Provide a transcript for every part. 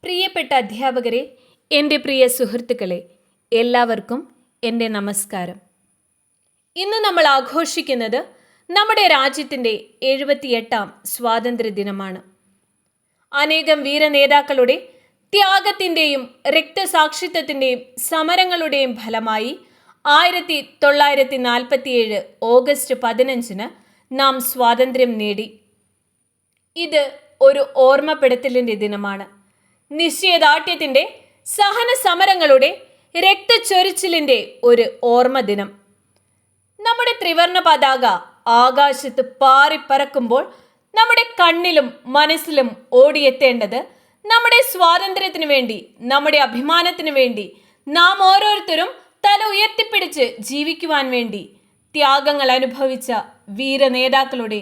പ്രിയപ്പെട്ട അധ്യാപകരെ, എൻ്റെ പ്രിയ സുഹൃത്തുക്കളെ, എല്ലാവർക്കും എൻ്റെ നമസ്കാരം. ഇന്ന് നമ്മൾ ആഘോഷിക്കുന്നത് നമ്മുടെ രാജ്യത്തിൻ്റെ 78ാം സ്വാതന്ത്ര്യ ദിനമാണ്. അനേകം വീരനേതാക്കളുടെ ത്യാഗത്തിൻ്റെയും രക്തസാക്ഷിത്വത്തിൻ്റെയും സമരങ്ങളുടെയും ഫലമായി 1947 ഓഗസ്റ്റ് 15 നാം സ്വാതന്ത്ര്യം നേടി. ഇത് ഒരു ഓർമ്മപ്പെടുത്തലിൻ്റെ ദിനമാണ്. നിശ്ചയദാർഢ്യത്തിൻ്റെ, സഹന സമരങ്ങളുടെ, രക്തച്ചൊരിച്ചിലിൻ്റെ ഒരു ഓർമ്മ ദിനം. നമ്മുടെ ത്രിവർണ പതാക ആകാശത്ത് പാറിപ്പറക്കുമ്പോൾ നമ്മുടെ കണ്ണിലും മനസ്സിലും ഓടിയെത്തേണ്ടത് നമ്മുടെ സ്വാതന്ത്ര്യത്തിനു വേണ്ടി, നമ്മുടെ അഭിമാനത്തിനു വേണ്ടി, നാം ഓരോരുത്തരും തല ഉയർത്തിപ്പിടിച്ച് ജീവിക്കുവാൻ വേണ്ടി ത്യാഗങ്ങൾ അനുഭവിച്ച വീരനേതാക്കളുടെ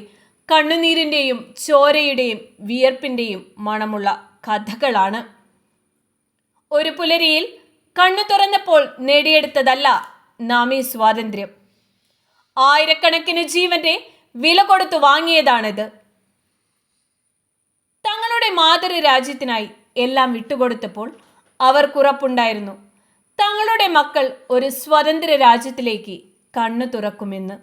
കണ്ണുനീരിൻ്റെയും ചോരയുടെയും വിയർപ്പിൻ്റെയും മണമുള്ള കഥകളാണ്. ഒരു പുലരിയിൽ കണ്ണു തുറന്നപ്പോൾ നേടിയെടുത്തതല്ല നാം ഈ സ്വാതന്ത്ര്യം. ആയിരക്കണക്കിന് ജീവന്റെ വില കൊടുത്തു വാങ്ങിയതാണിത്. തങ്ങളുടെ മാതൃരാജ്യത്തിനായി എല്ലാം വിട്ടുകൊടുത്തപ്പോൾ അവർക്കുറപ്പുണ്ടായിരുന്നു തങ്ങളുടെ മക്കൾ ഒരു സ്വതന്ത്ര രാജ്യത്തിലേക്ക് കണ്ണു തുറക്കുമെന്ന്.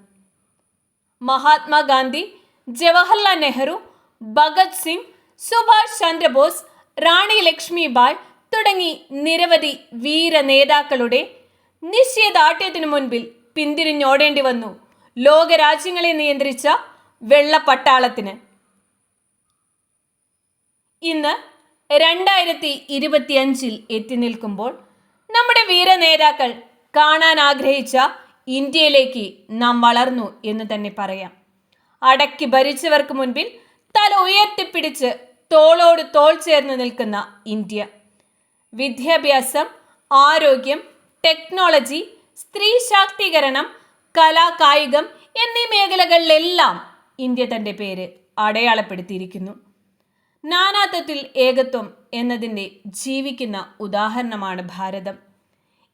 മഹാത്മാഗാന്ധി, ജവഹർലാൽ നെഹ്റു, ഭഗത് സിംഗ്, സുഭാഷ് ചന്ദ്രബോസ്, റാണി ലക്ഷ്മിബായ് തുടങ്ങി നിരവധി വീരനേതാക്കളുടെ നിശ്ചയദാർഢ്യത്തിനു മുൻപിൽ പിന്തിരിഞ്ഞോടേണ്ടി വന്നു ലോകരാജ്യങ്ങളെ നിയന്ത്രിച്ച വെള്ളപ്പട്ടാളത്തിന്. ഇന്ന് 2025 എത്തി നിൽക്കുമ്പോൾ നമ്മുടെ വീരനേതാക്കൾ കാണാൻ ആഗ്രഹിച്ച ഇന്ത്യയിലേക്ക് നാം വളർന്നു എന്ന് തന്നെ പറയാം. അടക്കി ഭരിച്ചവർക്ക് മുൻപിൽ തല ഉയർത്തിപ്പിടിച്ച് തോളോട് തോൾ ചേർന്ന് നിൽക്കുന്ന ഇന്ത്യ. വിദ്യാഭ്യാസം, ആരോഗ്യം, ടെക്നോളജി, സ്ത്രീ ശാക്തീകരണം, കലാ കായികം എന്നീ മേഖലകളിലെല്ലാം ഇന്ത്യ തൻ്റെ പേര് അടയാളപ്പെടുത്തിയിരിക്കുന്നു. നാനാത്വത്തിൽ ഏകത്വം എന്നതിൻ്റെ ജീവിക്കുന്ന ഉദാഹരണമാണ് ഭാരതം.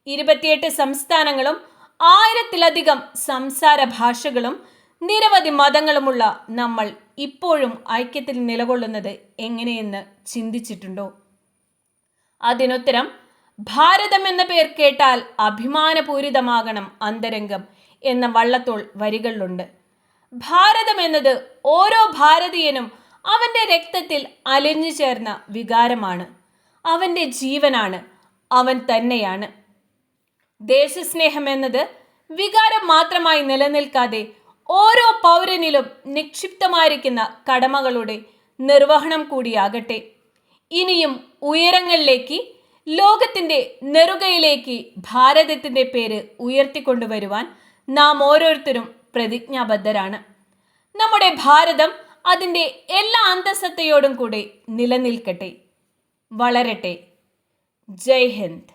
28 സംസ്ഥാനങ്ങളും 1000-ലധികം സംസാര ഭാഷകളും നിരവധി മതങ്ങളുമുള്ള നമ്മൾ ഇപ്പോഴും ഐക്യത്തിൽ നിലകൊള്ളുന്നത് എങ്ങനെയെന്ന് ചിന്തിച്ചിട്ടുണ്ടോ? അതിനുത്തരം ഭാരതം എന്ന പേർ കേട്ടാൽ അഭിമാനപൂരിതമാകണം അന്തരംഗം എന്ന വള്ളത്തോൾ വരികളിലുണ്ട്. ഭാരതം എന്നത് ഓരോ ഭാരതീയനും അവൻ്റെ രക്തത്തിൽ അലിഞ്ഞു ചേർന്ന വികാരമാണ്. അവൻ്റെ ജീവനാണ്, അവൻ തന്നെയാണ്. ദേശസ്നേഹം എന്നത് വികാരം മാത്രമായി നിലനിൽക്കാതെ ഓരോ പൗരനിലും നിക്ഷിപ്തമായിരിക്കുന്ന കടമകളുടെ നിർവഹണം കൂടിയാകട്ടെ. ഇനിയും ഉയരങ്ങളിലേക്ക്, ലോകത്തിൻ്റെ നെറുകയിലേക്ക് ഭാരതത്തിൻ്റെ പേര് ഉയർത്തിക്കൊണ്ടുവരുവാൻ നാം ഓരോരുത്തരും പ്രതിജ്ഞാബദ്ധരാണ്. നമ്മുടെ ഭാരതം അതിൻ്റെ എല്ലാ അന്തസ്സത്തയോടും കൂടെ നിലനിൽക്കട്ടെ, വളരട്ടെ. ജയ് ഹിന്ദ്.